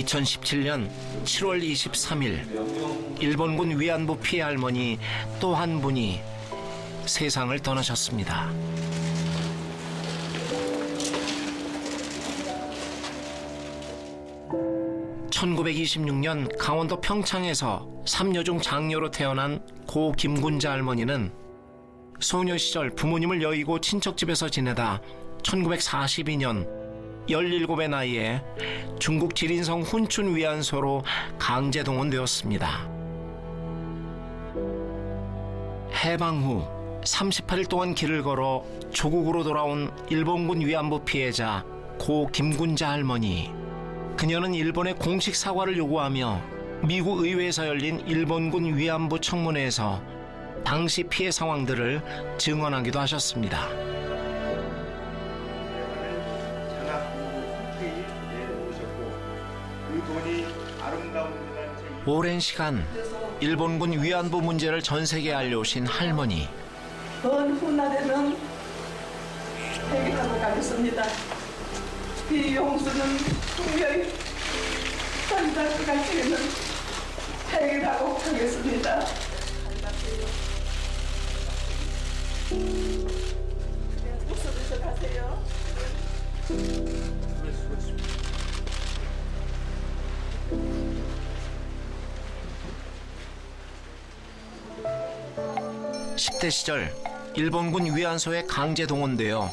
2017년 7월 23일 일본군 위안부 피해 할머니 또 한 분이 세상을 떠나셨습니다. (1926년) 강원도 평창에서 삼녀중 장녀로 태어난 고 김군자 할머니는 소녀 시절 부모님을 여의고 친척집에서 지내다 1942년 17의 나이에 중국 지린성 훈춘 위안소로 강제 동원되었습니다. 해방 후 38일 동안 길을 걸어 조국으로 돌아온 일본군 위안부 피해자 고 김군자 할머니. 그녀는 일본의 공식 사과를 요구하며 미국 의회에서 열린 일본군 위안부 청문회에서 당시 피해 상황들을 증언하기도 하셨습니다. 오랜 시간 일본군 위안부 문제를 전 세계에 알려오신 할머니. 먼 훗날에는 해결하고 가겠습니다. 이 용수는 분명히 산다고 가시는 해결하고 가겠습니다. 목소리에서 가세요. (10대) 시절 일본군 위안소에 강제 동원되어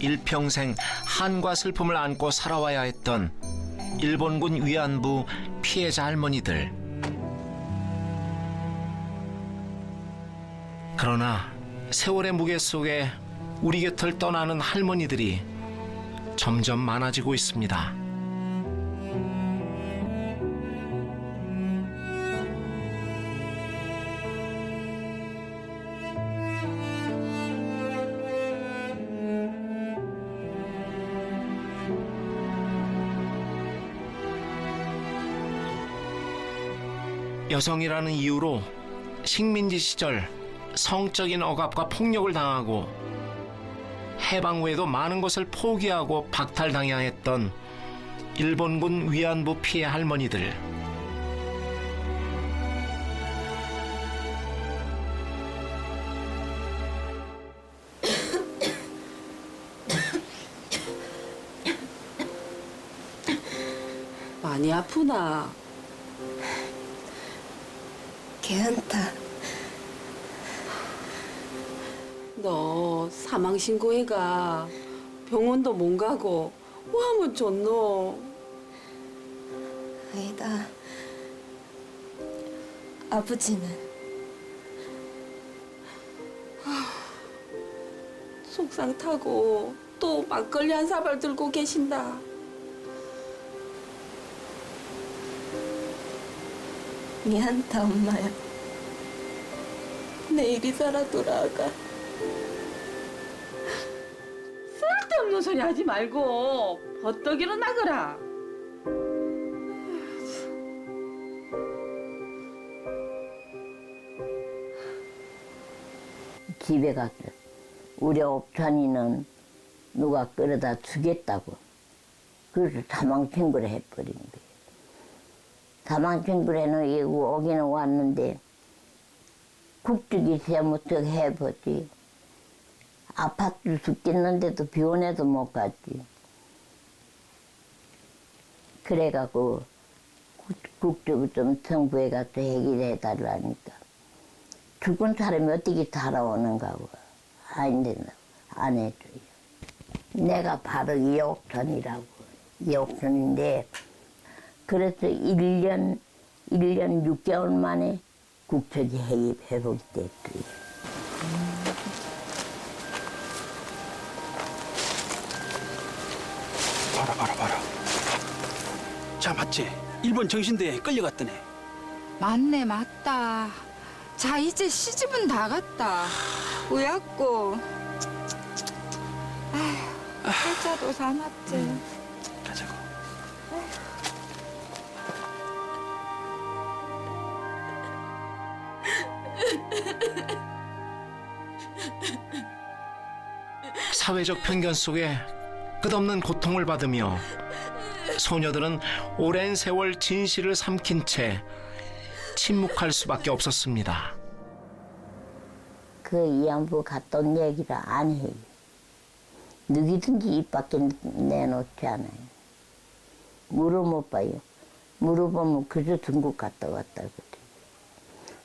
일평생 한과 슬픔을 안고 살아와야 했던 일본군 위안부 피해자 할머니들. 그러나 세월의 무게 속에 우리 곁을 떠나는 할머니들이 점점 많아지고 있습니다. 여성이라는 이유로 식민지 시절 성적인 억압과 폭력을 당하고 해방 후에도 많은 것을 포기하고 박탈당해야 했던 일본군 위안부 피해 할머니들. 많이 아프나? 괜찮다. 너 사망신고해가 병원도 못 가고 뭐 하면 좋노? 아니다. 아버지는 속상 타고 또 막걸리 한 사발 들고 계신다. 미안하다 엄마야. 내일이 살아 돌아가. 쓸데없는 소리 하지 말고 버떡 일어나거라. 집에 갔어. 우리 옥천이는 누가 끌어다 주겠다고. 그래서 사망신고를 해버린 거예요. 사망신고에는 오기는 왔는데 국적이 세무쩍 해보지. 아파트 죽겠는데도 병원에도 못 갔지. 그래갖고 국적을 좀 청구해 가서 해결해 달라니까. 죽은 사람이 어떻게 살아오는가 고 아닌데 안 해줘요. 내가 바로 이옥천이라고. 이옥천인데 그래서 1년 6개월 만에 국적이 회복이 됐어요. 봐라. 자, 맞지? 일본 정신대에 끌려갔더네. 맞네, 맞다. 자, 이제 시집은 다 갔다. 우약고. 아휴, 팔자도 사놨지. 가자고. 사회적 편견 속에 끝없는 고통을 받으며 소녀들은 오랜 세월 진실을 삼킨 채 침묵할 수밖에 없었습니다. 그 이양부 갔던 얘기를 안 해요. 누구든지 입 밖에 내놓지 않아요. 물어 못 봐요. 물어보면 그저 중국 갔다 왔다 그래.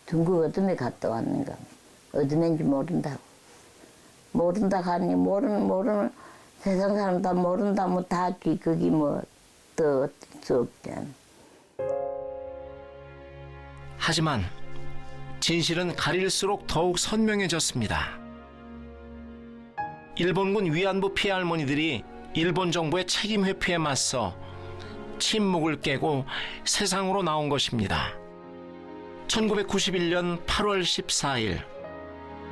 중국 어둠에 갔다 왔는가. 어둠인지 모른다고. 모른다 하니 모르는 세상 사람 다 모른다면 다 그게 뭐 더 어쩔 수 없잖아. 하지만 진실은 가릴수록 더욱 선명해졌습니다. 일본군 위안부 피해 할머니들이 일본 정부의 책임 회피에 맞서 침묵을 깨고 세상으로 나온 것입니다. 1991년 8월 14일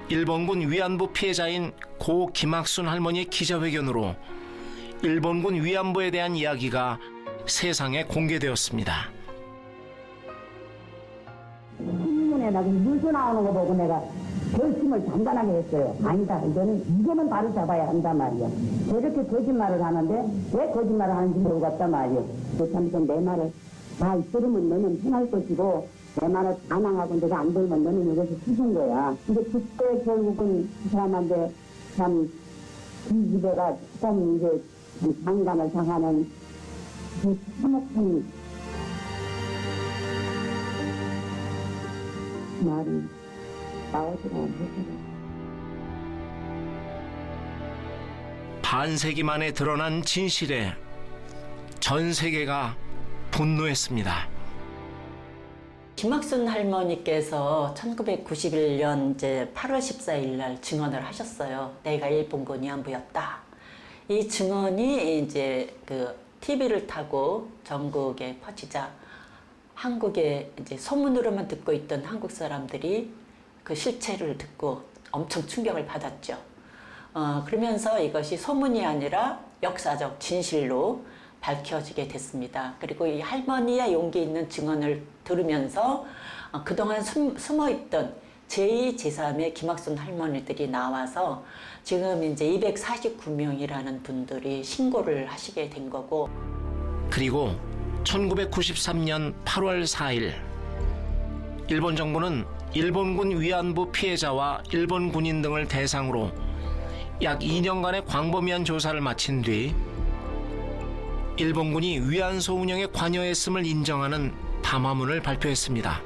일본군 위안부 피해자인 고 김학순 할머니의 기자회견으로 일본군 위안부에 대한 이야기가 세상에 공개되었습니다. 신문에 나그 뉴스 나오는 거 보고 내가 결심을 단단하게 했어요. 아니다. 이거는 바로 잡아야 한단 말이야. 저렇게 거짓말을 하는데 왜 거짓말을 하는지 모르겠단 말이야. 그렇다면 내 말을 다 들으면 너는 편할 것이고 내 말을 반항하고 내가 안 들으면 너는 이것이 죽은 거야. 근데 그때 결국은 그 사람한테 참 이 집에가 좀 이제 장관을 당하는 그 참혹한 말이 나오지가 않거든요. 반세기 만에 드러난 진실에 전 세계가 분노했습니다. 김학순 할머니께서 1991년 이제 8월 14일 날 증언을 하셨어요. 내가 일본군 위안부였다. 이 증언이 이제 그 TV를 타고 전국에 퍼지자 한국에 이제 소문으로만 듣고 있던 한국 사람들이 그 실체를 듣고 엄청 충격을 받았죠. 그러면서 이것이 소문이 아니라 역사적 진실로 밝혀지게 됐습니다. 그리고 이 할머니의 용기 있는 증언을 들으면서 그동안 숨어있던 제2, 제3의 김학순 할머니들이 나와서 지금 이제 249명이라는 분들이 신고를 하시게 된 거고. 그리고 1993년 8월 4일 일본 정부는 일본군 위안부 피해자와 일본 군인 등을 대상으로 약 2년간의 광범위한 조사를 마친 뒤 일본군이 위안소 운영에 관여했음을 인정하는 담화문을 발표했습니다.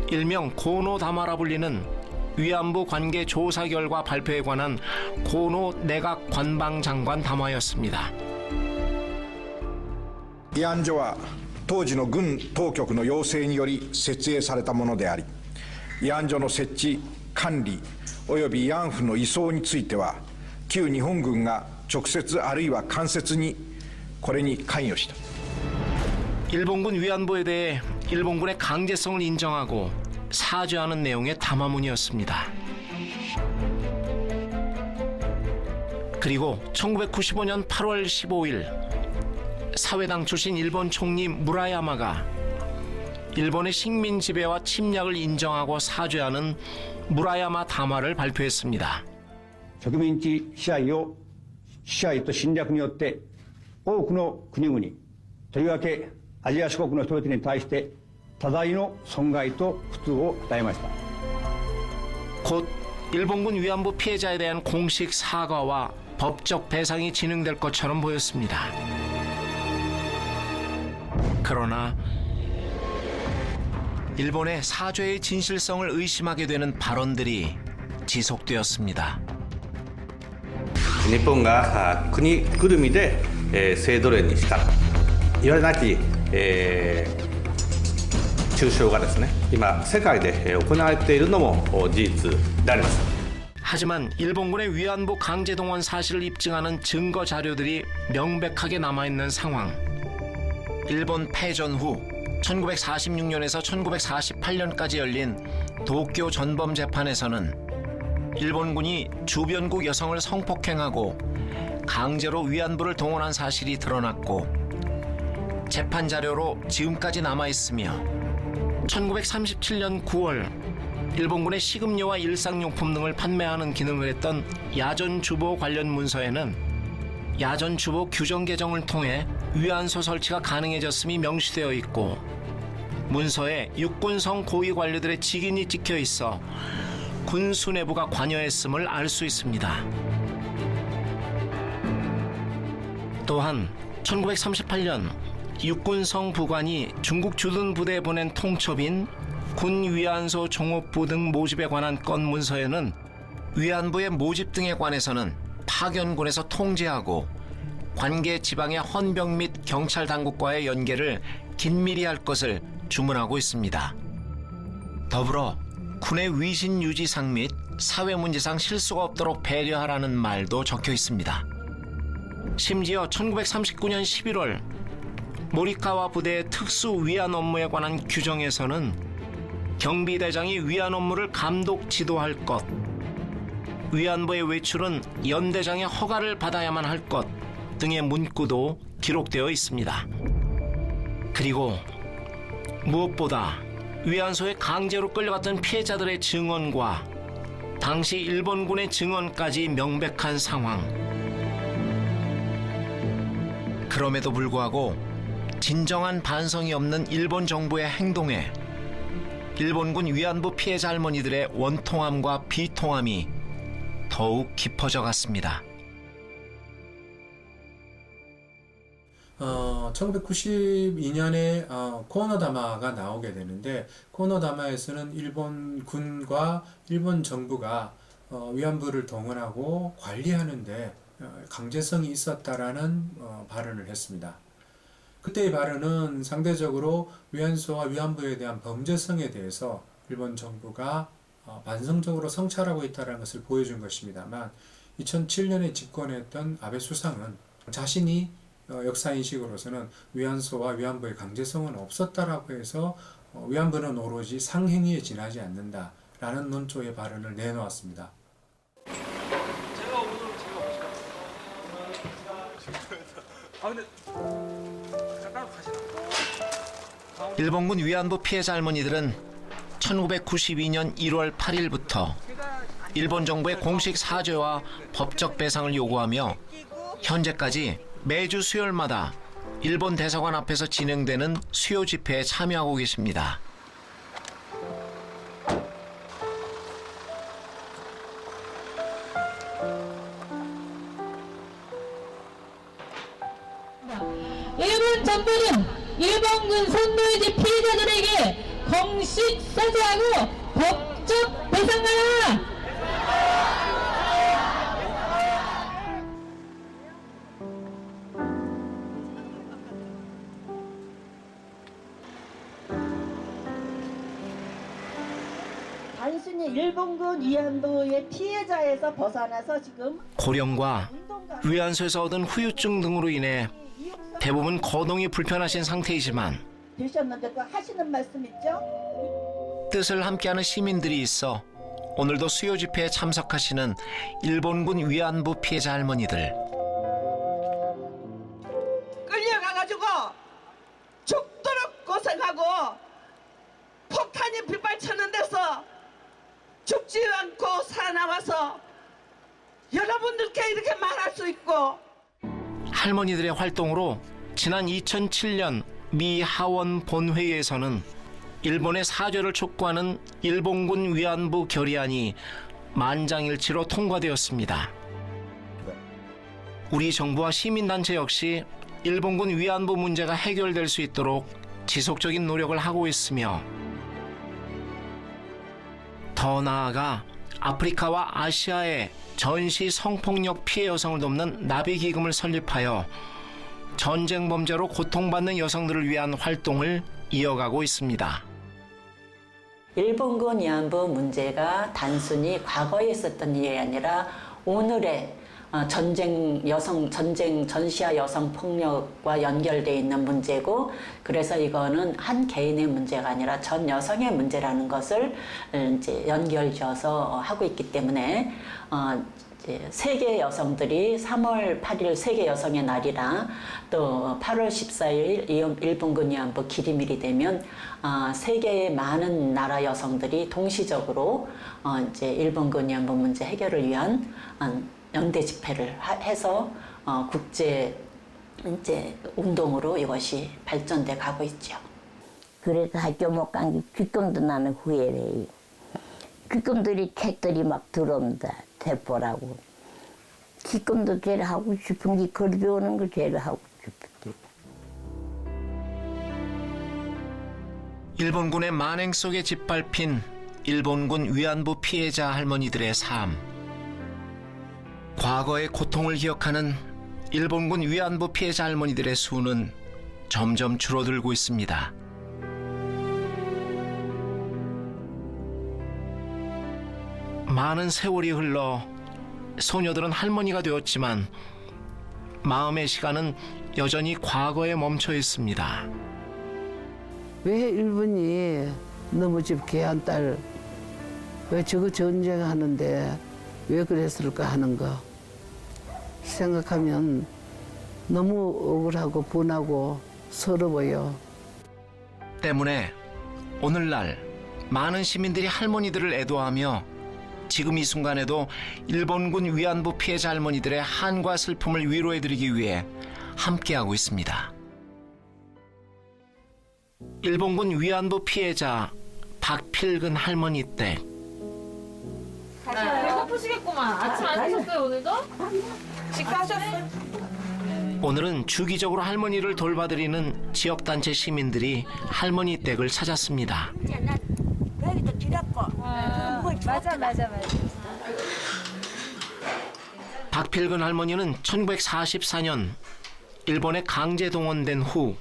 일명 고노 담화라 불리는 위안부 관계 조사 결과 발표에 관한 고노 내각 관방장관 담화였습니다. 慰安所は当時の軍当局の要請により設営されたものであり、慰安所の設置、管理および慰安婦の移送については旧日本軍が直接あるいは間接にこれに関与した。 일본군 위안부에 대해 일본군의 강제성을 인정하고 사죄하는 내용의 담화문이었습니다. 그리고 1995년 8월 15일 사회당 출신 일본 총리 무라야마가 일본의 식민 지배와 침략을 인정하고 사죄하는 무라야마 담화를 발표했습니다. 植民地支配と侵略によって多くの国々、とりわけアジア諸国の人々に対して多大の損害と苦痛を与えました。 곧 일본군 위안부 피해자에 대한 공식 사과와 법적 배상이 진행될 것처럼 보였습니다. 그러나 일본의 사죄의 진실성을 의심하게 되는 발언들이 지속되었습니다. 日本が国ぐるみで性奴隷にしたいわれなき中傷がですね今世界で行われているのも事実であります。 하지만 일본군의 위안부 강제 동원 사실을 입증하는 증거 자료들이 명백하게 남아있는 상황. 일본 패전 후 1946년에서 1948년까지 열린 도쿄 전범 재판에서는 일본군이 주변국 여성을 성폭행하고 강제로 위안부를 동원한 사실이 드러났고 재판 자료로 지금까지 남아있으며 1937년 9월 일본군의 식음료와 일상용품 등을 판매하는 기능을 했던 야전 주보 관련 문서에는 야전 주보 규정 개정을 통해 위안소 설치가 가능해졌음이 명시되어 있고 문서에 육군성 고위 관료들의 직인이 찍혀 있어 군 수뇌부가 관여했음을 알 수 있습니다. 또한 1938년 육군성 부관이 중국 주둔 부대에 보낸 통첩인 군 위안소 종업부 등 모집에 관한 건 문서에는 위안부의 모집 등에 관해서는 파견군에서 통제하고 관계 지방의 헌병 및 경찰 당국과의 연계를 긴밀히 할 것을 주문하고 있습니다. 더불어 군의 위신 유지상 및 사회 문제상 실수가 없도록 배려하라는 말도 적혀 있습니다. 심지어 1939년 11월 모리카와 부대의 특수 위안 업무에 관한 규정에서는 경비대장이 위안 업무를 감독 지도할 것, 위안부의 외출은 연대장의 허가를 받아야만 할 것 등의 문구도 기록되어 있습니다. 그리고 무엇보다 위안소에 강제로 끌려갔던 피해자들의 증언과 당시 일본군의 증언까지 명백한 상황. 그럼에도 불구하고 진정한 반성이 없는 일본 정부의 행동에 일본군 위안부 피해자 할머니들의 원통함과 비통함이 더욱 깊어져 갔습니다. 1992년에 코노다마가 나오게 되는데 코노다마에서는 일본 군과 일본 정부가 위안부를 동원하고 관리하는데 강제성이 있었다라는 발언을 했습니다. 그때의 발언은 상대적으로 위안소와 위안부에 대한 범죄성에 대해서 일본 정부가 반성적으로 성찰하고 있다는 것을 보여준 것입니다만 2007년에 집권했던 아베 수상은 자신이 역사인식으로서는 위안소와 위안부의 강제성은 없었다라고 해서 위안부는 오로지 상행위에 지나지 않는다라는 논조의 발언을 내놓았습니다. 일본군 위안부 피해자 할머니들은 1992년 1월 8일부터 일본 정부의 공식 사죄와 법적 배상을 요구하며 현재까지 매주 수요일마다 일본 대사관 앞에서 진행되는 수요 집회에 참여하고 계십니다. 일본 정부는 일본군 선노이지 피해자들에게 공식 사죄하고 법적 배상하라! 단순히 일본군 위안부의 피해자에서 벗어나서 지금 고령과 위안소에서 얻은 후유증 등으로 인해 대부분 거동이 불편하신 상태이지만 되셨는데 그 하시는 말씀 있죠? 뜻을 함께하는 시민들이 있어 오늘도 수요 집회에 참석하시는 일본군 위안부 피해자 할머니들. 끌려가가지고 죽도록 고생하고 폭탄이 빗발치는 데서 죽지 않고 살아남아서 여러분들께 이렇게 말할 수 있고 할머니들의 활동으로 지난 2007년 미 하원 본회의에서는 일본의 사죄를 촉구하는 일본군 위안부 결의안이 만장일치로 통과되었습니다. 우리 정부와 시민단체 역시 일본군 위안부 문제가 해결될 수 있도록 지속적인 노력을 하고 있으며 더 나아가 아프리카와 아시아의 전시 성폭력 피해 여성을 돕는 나비기금을 설립하여 전쟁 범죄로 고통받는 여성들을 위한 활동을 이어가고 있습니다. 일본군 위안부 문제가 단순히 과거에 있었던 일이 아니라 오늘의 전시와 여성 폭력과 연결되어 있는 문제고, 그래서 이거는 한 개인의 문제가 아니라 전 여성의 문제라는 것을 이제 연결지어서 하고 있기 때문에 이제 세계 여성들이 3월 8일 세계 여성의 날이라 또 8월 14일 일본군 위안부 기림일이 되면 세계의 많은 나라 여성들이 동시적으로 이제 일본군 위안부 문제 해결을 위한 연대 집회를 해서 국제 이제 운동으로 이것이 발전돼 가고 있죠. 그래서 학교 못 간 게 귀금도 나는 후회를 해요. 귀금들이 책들이 막 들어옵니다. 대포라고. 귀금도 제일 하고 싶은 게 글 배우는 거 제일 하고 싶은데. 일본군의 만행 속에 짓밟힌 일본군 위안부 피해자 할머니들의 삶. 과거의 고통을 기억하는 일본군 위안부 피해자 할머니들의 수는 점점 줄어들고 있습니다. 많은 세월이 흘러 소녀들은 할머니가 되었지만 마음의 시간은 여전히 과거에 멈춰 있습니다. 왜 일본이 너무 집 개한 딸, 왜 저거 전쟁하는데 왜 그랬을까 하는 거 생각하면 너무 억울하고 분하고 서러워요. 때문에 오늘날 많은 시민들이 할머니들을 애도하며 지금 이 순간에도 일본군 위안부 피해자 할머니들의 한과 슬픔을 위로해드리기 위해 함께하고 있습니다. 일본군 위안부 피해자 박필근 할머니 댁. 배고프시겠구만. 아침 안 드셨어요 오늘도? 식사하셨어요? 오늘은 주기적으로 할머니를 돌봐드리는 지역단체 시민들이 할머니 댁을 찾았습니다. 맞아. 박필근 할머니는 1944년 일본에 강제 동원된 후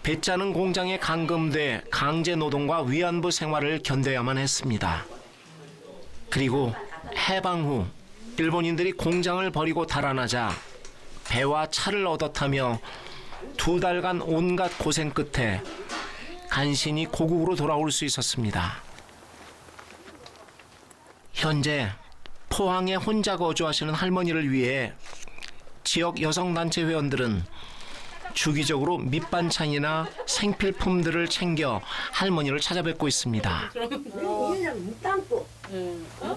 배짜는 공장에 감금돼 강제 노동과 위안부 생활을 견뎌야만 했습니다. 그리고 해방 후 일본인들이 공장을 버리고 달아나자 배와 차를 얻어 타며 2달간 온갖 고생 끝에 간신히 고국으로 돌아올 수 있었습니다. 현재 포항에 혼자 거주하시는 할머니를 위해 지역 여성단체 회원들은 주기적으로 밑반찬이나 생필품들을 챙겨 할머니를 찾아뵙고 있습니다.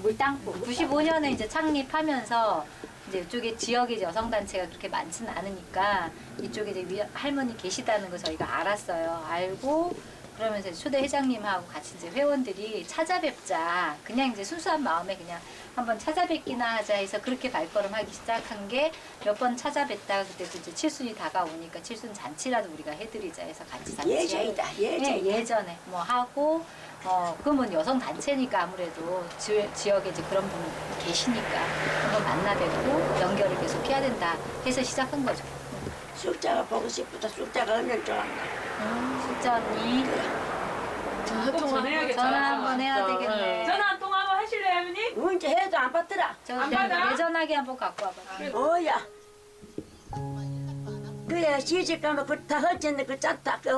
물땅고 95년에 이제 창립하면서 이제 이쪽에 지역에 이제 여성단체가 그렇게 많지는 않으니까 이쪽에 이제 할머니 계시다는 거 저희가 알았어요. 알고 그러면서 이제 초대 회장님하고 같이 이제 회원들이 찾아뵙자. 그냥 이제 순수한 마음에 그냥 한번 찾아뵙기나 하자 해서 그렇게 발걸음하기 시작한 게 몇 번 찾아뵙다가 그때 이제 칠순이 다가오니까 칠순 잔치라도 우리가 해드리자 해서 같이 잔치. 예전에 뭐 하고 그러면 여성 단체니까 아무래도 지역에 이제 그런 분 계시니까 한번 만나 뵙고 연결을 계속 해야 된다 해서 시작한 거죠. 숫자가 보고 싶다. 숫자가 얼마나 좋았나. 숫자 언니. 전화 한번 해야 되겠네. 전화 한 통 한번 하실래요, 어머니? 언제 해도 안 받더라. 저 내전화기 한번 갖고 와봐. 어야. 그래 시집 가면 그다 헐쨌네 그 짰다. 그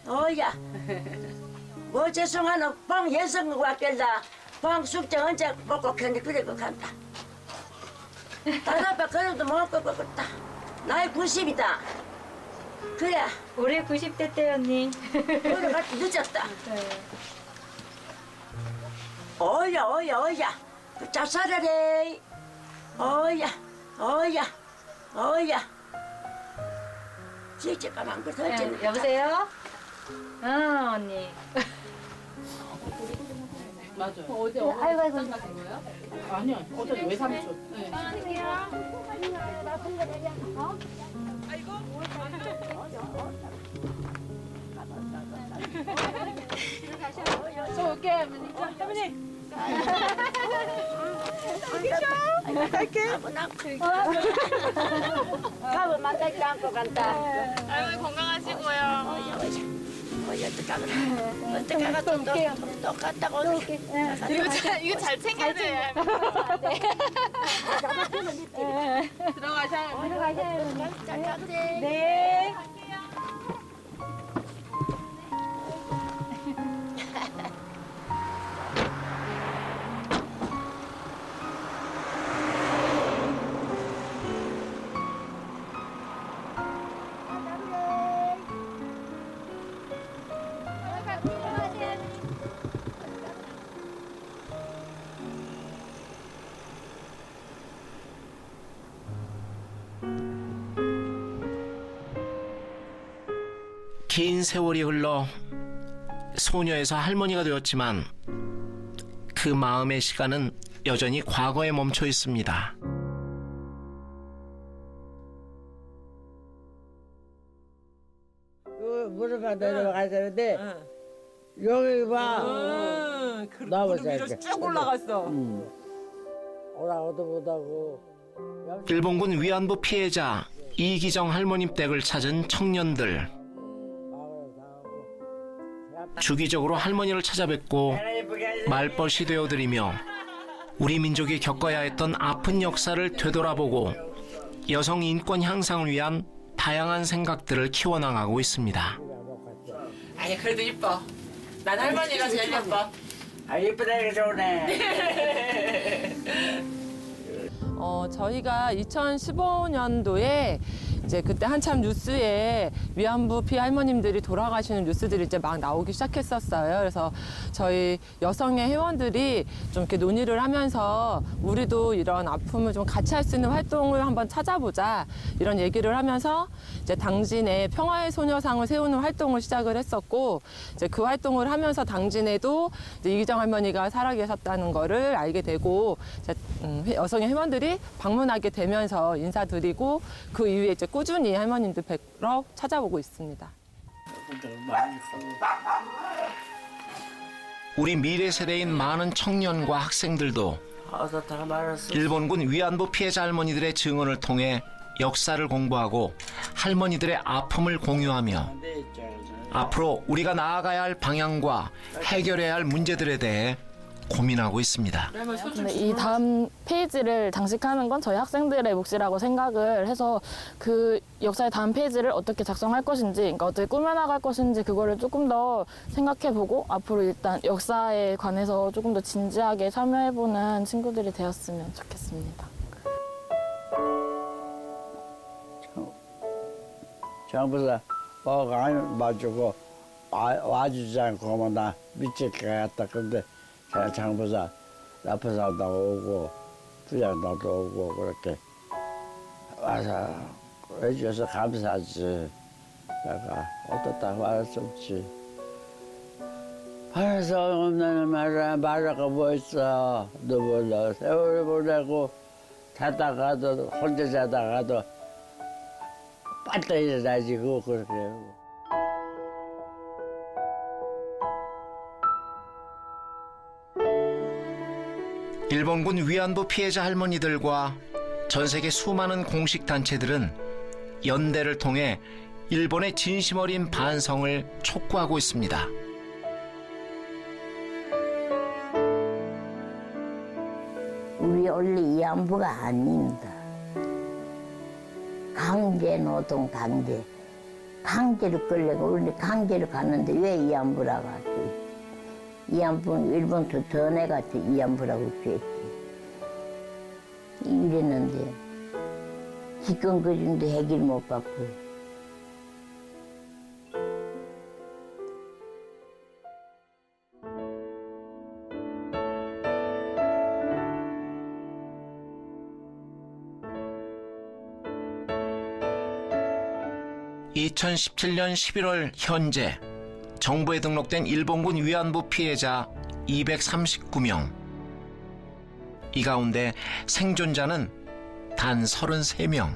어야. 뭐 죄송하노 방 예성 왔길라. 방 숙제 언제 먹고 했는데 그래 그 간다. 다른 아빠 그래도 먹고 그랬다. 나이 90이다. 그래. 올해 90대 때 언니. 오늘 같이 늦었다. 어야. 그 자살하래. 어야. 시집 가면 안 그래. 여보세요? 언니. 맞아. 어제 아이고. 아니야. 어제 외삼촌. 네. 저 올게 어머니. 어머니. 갈게. 가면 만나지 않고 간다. 아이고 건강하시고요. 어떡하가 또 갔다고. 이거 잘 챙겨야 돼. 들어가셔요. 네. 긴 세월이 흘러 소녀에서 할머니가 되었지만 그 마음의 시간은 여전히 과거에 멈춰 있습니다. 무릎만 내려가야 되는데 여기 봐. 나무서 위로 쭉 올라갔어. 올라가도 못하고. 일본군 위안부 피해자 이기정 할머님 댁을 찾은 청년들. 주기적으로 할머니를 찾아뵙고 말벗이 되어드리며 우리 민족이 겪어야 했던 아픈 역사를 되돌아보고 여성 인권 향상을 위한 다양한 생각들을 키워나가고 있습니다. 아니 그래도 이뻐. 난 할머니가 제일 예뻐. 아 이쁘다 좋네. 저희가 2015년도에 이제 그때 한참 뉴스에 위안부 피해 할머님들이 돌아가시는 뉴스들이 이제 막 나오기 시작했었어요. 그래서 저희 여성의 회원들이 좀 이렇게 논의를 하면서 우리도 이런 아픔을 좀 같이 할 수 있는 활동을 한번 찾아보자 이런 얘기를 하면서 이제 당진에 평화의 소녀상을 세우는 활동을 시작을 했었고 이제 그 활동을 하면서 당진에도 이제 이기정 할머니가 살아 계셨다는 거를 알게 되고 이제 여성의 회원들이 방문하게 되면서 인사드리고 그 이후에 이제 꾸준히 할머님들 뵈러 찾아오고 있습니다. 우리 미래 세대인 많은 청년과 학생들도 일본군 위안부 피해자 할머니들의 증언을 통해 역사를 공부하고 할머니들의 아픔을 공유하며 앞으로 우리가 나아가야 할 방향과 해결해야 할 문제들에 대해 고민하고 있습니다. 근데 이 다음 페이지를 장식하는 건 저희 학생들의 몫이라고 생각을 해서 그 역사의 다음 페이지를 어떻게 작성할 것인지, 그러니까 어떻게 꾸며나갈 것인지 그거를 조금 더 생각해보고 앞으로 일단 역사에 관해서 조금 더 진지하게 참여해보는 친구들이 되었으면 좋겠습니다. 장부사 안 봐주고 와주지 않고 나 미칠 것 같다. 근데 장부사 나쁘사도 오고 부장도 오고 그렇게 와서 해줘서 감사하지. 내가 어떻다 말할 수 없지. 할 수 없는 말하고 뭐 있어. 너무 세월을 보내고 자다가도 혼자 자다가도 빠져 일어나지 그렇게. 일본군 위안부 피해자 할머니들과 전 세계 수많은 공식 단체들은 연대를 통해 일본의 진심 어린 반성을 촉구하고 있습니다. 우리 원래 위안부가 아닙니다. 강제 노동 강제로 끌려가 우리 강제로 갔는데 왜 위안부라고 하지? 위안부는 일본도 전해같이 위안부라고 했지. 이랬는데 지금 그 정도 해결 못 받고. (2017년 11월) 현재 정부에 등록된 일본군 위안부 피해자 239명. 이 가운데 생존자는 단 33명.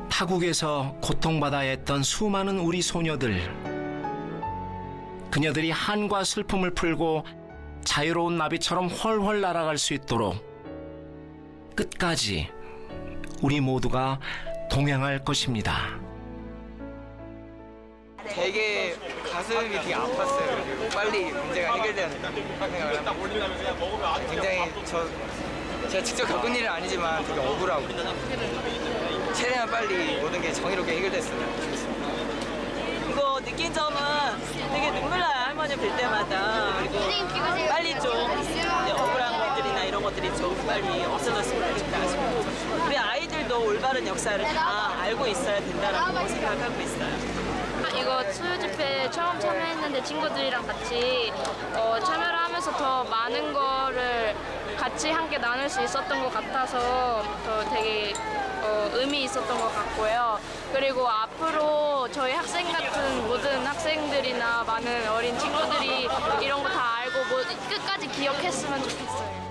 타국에서 고통받아야 했던 수많은 우리 소녀들. 그녀들이 한과 슬픔을 풀고 자유로운 나비처럼 훨훨 날아갈 수 있도록 끝까지 우리 모두가 동행할 것입니다. 되게 가슴이 되게 아팠어요. 빨리 문제가 해결돼야 된다고 생각을 합니다. 굉장히 제가 직접 겪은 일은 아니지만 되게 억울하고 최대한 빨리 모든 게 정의롭게 해결됐으면 좋겠습니다. 그리고 느낀 점은 되게 눈물 나요. 할머니 뵐 때마다. 그리고 빨리 좀 억울한 것들이나 이런 것들이 좀 빨리 없어졌으면 좋겠다 싶고 우리 아이들도 올바른 역사를 다 알고 있어야 된다라고 생각하고 있어요. 이거 소요 집회 처음 참여했는데 친구들이랑 같이 참여를 하면서 더 많은 거를 같이 함께 나눌 수 있었던 것 같아서 되게 의미 있었던 것 같고요. 그리고 앞으로 저희 학생 같은 모든 학생들이나 많은 어린 친구들이 이런 거 다 알고 끝까지 기억했으면 좋겠어요.